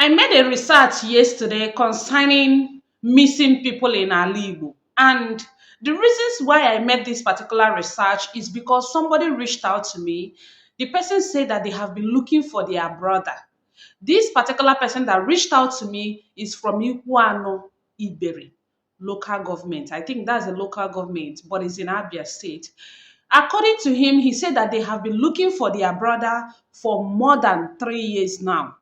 I made a research yesterday concerning missing people in our Igbo. And the reasons why I made this particular research is because somebody reached out to me. The person said that they have been looking for their brother. This particular person that reached out to me is from Iguano Iberi local government. I think that's a local government, but it's in Abia State. According to him, he said that they have been looking for their brother for more than 3 years now.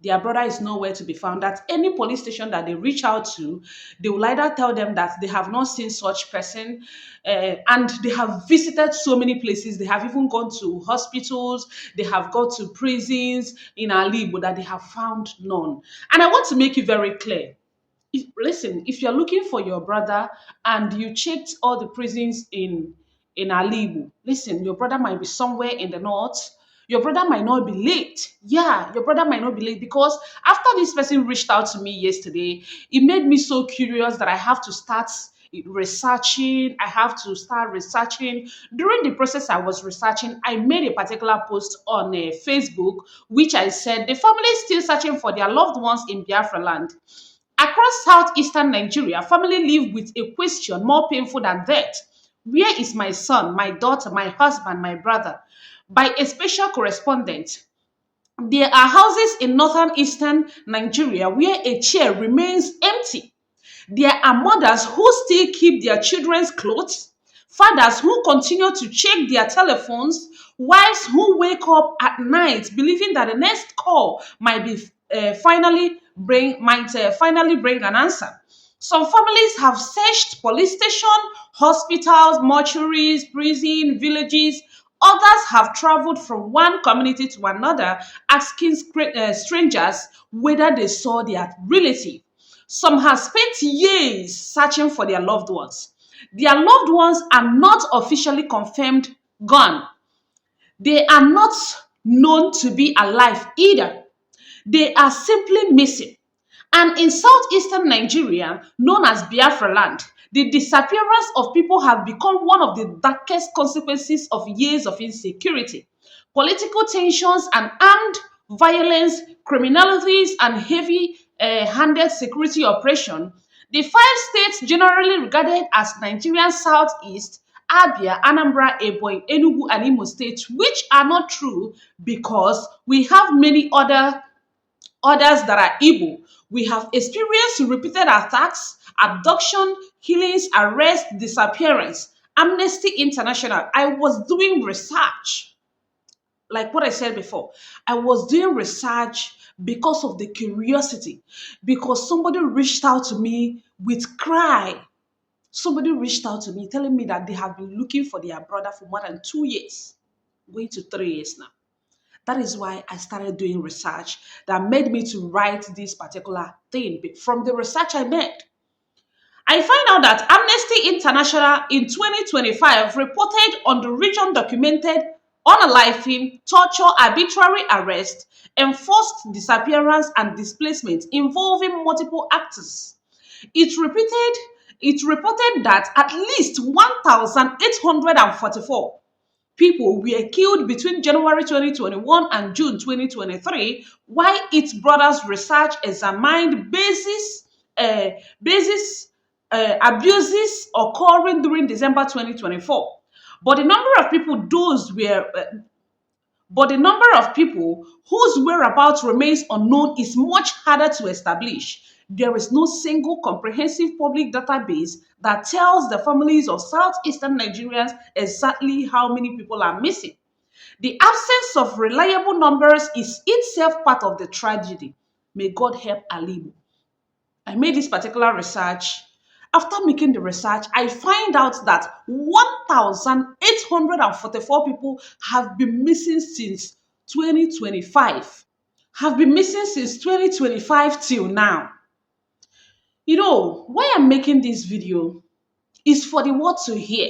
Their brother is nowhere to be found. At any police station that they reach out to, they will either tell them that they have not seen such person, and they have visited so many places. They have even gone to hospitals, they have gone to prisons in Alibo that they have found none. And I want to make it very clear. Listen, if you're looking for your brother and you checked all the prisons in Alibu, listen, your brother might be somewhere in the north. Your brother might not be late. Yeah, your brother might not be late because after this person reached out to me yesterday, it made me so curious that I have to start researching. I have to start researching. During the process I was researching, I made a particular post on Facebook, which I said the family is still searching for their loved ones in Biafra land. Across southeastern Nigeria, family live with a question more painful than death. Where is my son, my daughter, my husband, my brother? By a special correspondent. There are houses in northern eastern Nigeria where a chair remains empty. There are mothers who still keep their children's clothes, fathers who continue to check their telephones, wives who wake up at night believing that the next call might be finally bring an answer. Some families have searched police station, hospitals, mortuaries, prison, villages. Others have traveled from one community to another, asking strangers whether they saw their relative. Some have spent years searching for their loved ones. Their loved ones are not officially confirmed gone. They are not known to be alive either. They are simply missing. And in southeastern Nigeria, known as Biafra land, the disappearance of people have become one of the darkest consequences of years of insecurity. Political tensions and armed violence, criminalities, and heavy-handed security operation. The five states generally regarded as Nigerian Southeast, Abia, Anambra, Ebonyi, Enugu, and Imo states, which are not true because we have many others that are Igbo. We have experienced repeated attacks, abduction, killings, arrest, disappearance. Amnesty International. I was doing research, like what I said before. I was doing research because of the curiosity, because somebody reached out to me with cry. Somebody reached out to me telling me that they have been looking for their brother for more than 2 years, going to 3 years now. That is why I started doing research that made me to write this particular thing. From the research I made, I find out that Amnesty International in 2025 reported on the region documented unaliving, torture, arbitrary arrest, enforced disappearance, and displacement involving multiple actors. It repeated it reported that at least 1,844 people were killed between January 2021 and June 2023, while its brothers research examined basis abuses occurring during December 2024. But the number of people those were but the number of people whose whereabouts remains unknown is much harder to establish. There is no single comprehensive public database that tells the families of southeastern Nigerians exactly how many people are missing. The absence of reliable numbers is itself part of the tragedy. May God help Ali. I made this particular research. After making the research, I find out that 1,844 people have been missing since 2025. Have been missing since 2025 till now. You know, why I'm making this video is for the world to hear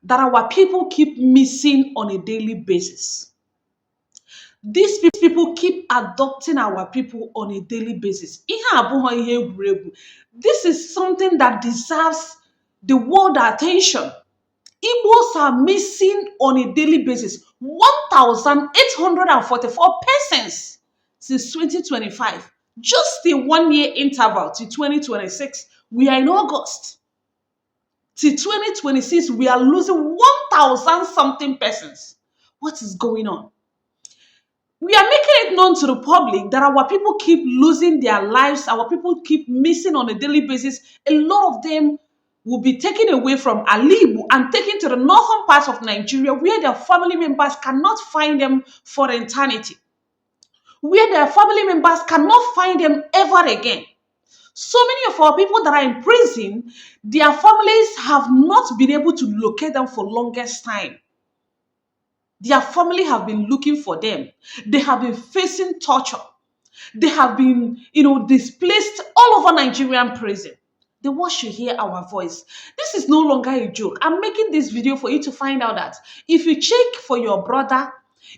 that our people keep missing on a daily basis. These people keep adopting our people on a daily basis. This is something that deserves the world attention. Igbos are missing on a daily basis. 1,844 persons since 2025. Just a 1 year interval to 2026. We are in August. Till 2026, we are losing 1,000 something persons. What is going on? We are making it known to the public that our people keep losing their lives. Our people keep missing on a daily basis. A lot of them will be taken away from Alibu and taken to the northern part of Nigeria where their family members cannot find them for eternity. Where their family members cannot find them ever again. So many of our people that are in prison, their families have not been able to locate them for longest time. Their family have been looking for them. They have been facing torture. They have been, displaced all over Nigerian prison. The world should hear our voice. This is no longer a joke. I'm making this video for you to find out that if you check for your brother,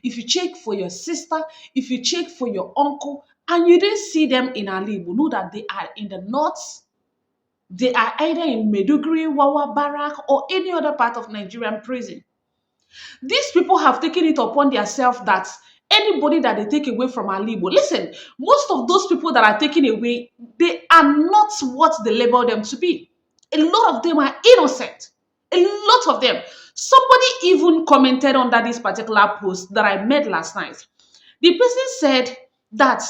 if you check for your sister, if you check for your uncle, and you didn't see them in Alibu, know that they are in the north. They are either in Meduguri, Wawa, Barak, or any other part of Nigerian prison. These people have taken it upon themselves that anybody that they take away from Alibu, listen, most of those people that are taken away, they are not what they label them to be. A lot of them are innocent. A lot of them. Somebody even commented under this particular post that I made last night. The person said that,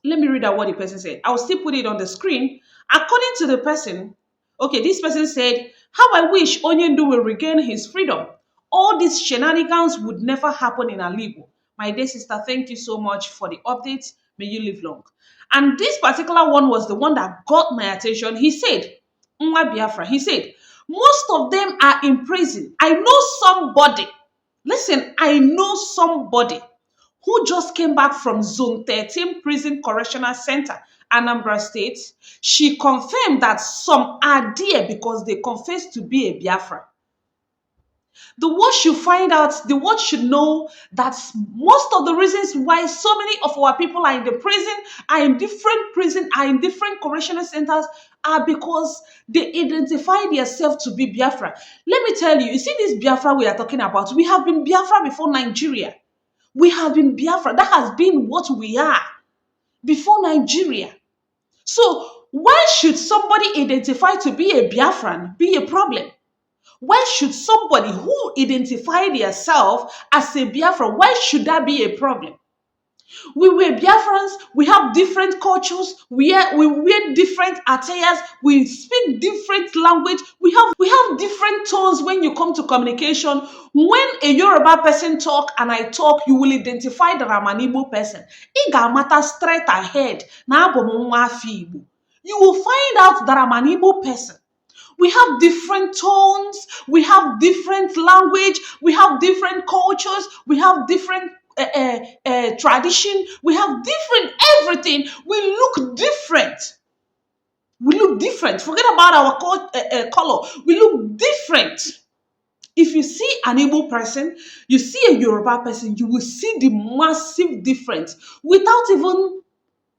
let me read out what the person said. I'll still put it on the screen. According to the person, okay, this person said, how I wish Onyendu will regain his freedom. All these shenanigans would never happen in Alibu. My dear sister, thank you so much for the updates. May you live long. And this particular one was the one that got my attention. He said, Nwa Biafra, he said, most of them are in prison. I know somebody. Listen, I know somebody who just came back from Zone 13 Prison Correctional Center, Anambra State. She confirmed that some are there because they confessed to be a Biafra. The world should find out, the world should know that most of the reasons why so many of our people are in the prison, are in different correctional centers, are because they identify themselves to be Biafra. Let me tell you see this Biafra we are talking about, we have been Biafra before Nigeria. We have been Biafra. That has been what we are before Nigeria. So why should somebody identify to be a Biafran be a problem? Why should somebody who identify themselves as a Biafra, why should that be a problem? We were Biafrans, we have different cultures, we wear different attires, we speak different language, we have different tones when you come to communication. When a Yoruba person talk and I talk, you will identify that I'm an Igbo person. It ga matter straight ahead. You will find out that I'm an Igbo person. We have different tones, we have different language, we have different cultures, we have different tradition, we have different everything. We look different. We look different. Forget about our color. We look different. If you see an Igbo person, you see a Yoruba person, you will see the massive difference without even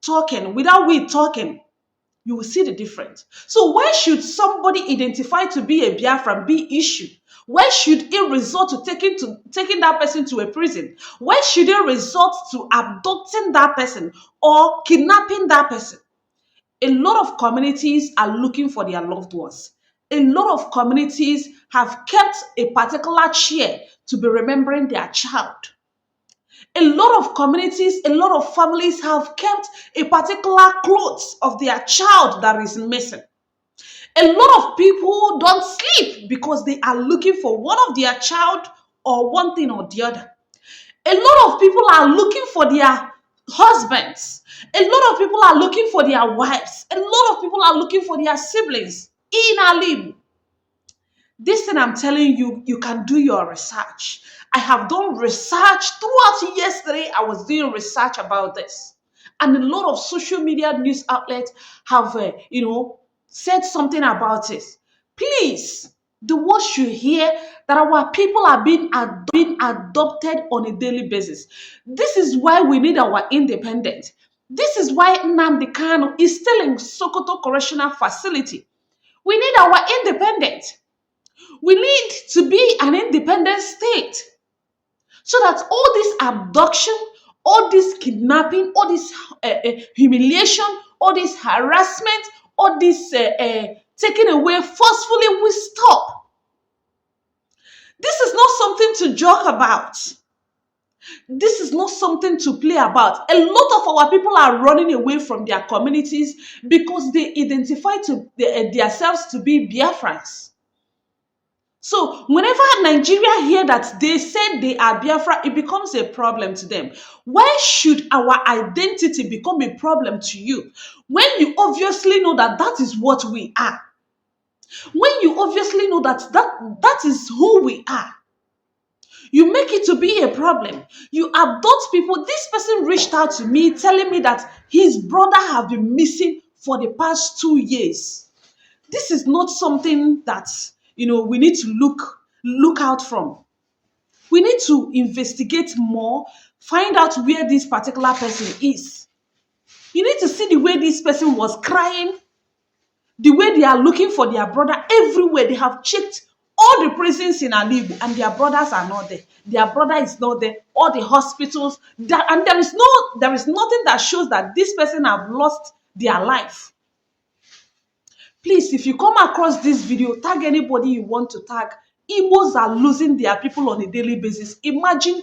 talking, without we talking. You will see the difference. So why should somebody identify to be a Biafran be issue? Why should it resort to taking that person to a prison? Why should it resort to abducting that person or kidnapping that person? A lot of communities are looking for their loved ones. A lot of communities have kept a particular chair to be remembering their child. A lot of communities, a lot of families have kept a particular clothes of their child that is missing. A lot of people don't sleep because they are looking for one of their child or one thing or the other. A lot of people are looking for their husbands. A lot of people are looking for their wives. A lot of people are looking for their siblings in Alibu. This thing I'm telling you, you can do your research. I have done research throughout yesterday. I was doing research about this. And a lot of social media news outlets have, said something about it. Please, the world should hear that our people are being adopted on a daily basis. This is why we need our independence. This is why Nnamdi Kanu is still in Sokoto Correctional Facility. We need our independence. We need to be an independent state so that all this abduction, all this kidnapping, all this humiliation, all this harassment, all this taking away forcefully will stop. This is not something to joke about. This is not something to play about. A lot of our people are running away from their communities because they identify themselves to be Biafrans. So whenever Nigeria hear that they said they are Biafra, it becomes a problem to them. Why should our identity become a problem to you when you obviously know that that is what we are? When you obviously know that is who we are, you make it to be a problem. You adult people. This person reached out to me telling me that his brother have been missing for the past 2 years. This is not something that we need to look out from. We need to investigate more, find out where this particular person is. You need to see the way this person was crying, the way they are looking for their brother everywhere. They have checked all the prisons in Igbo and their brothers are not there. Their brother is not there. All the hospitals, and there is nothing that shows that this person have lost their life. Please, if you come across this video, tag anybody you want to tag. Igbos are losing their people on a daily basis. Imagine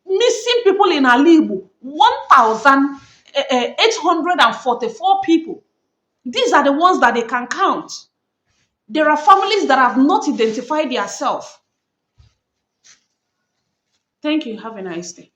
missing people in Igbo, 1,844 people. These are the ones that they can count. There are families that have not identified themselves. Thank you. Have a nice day.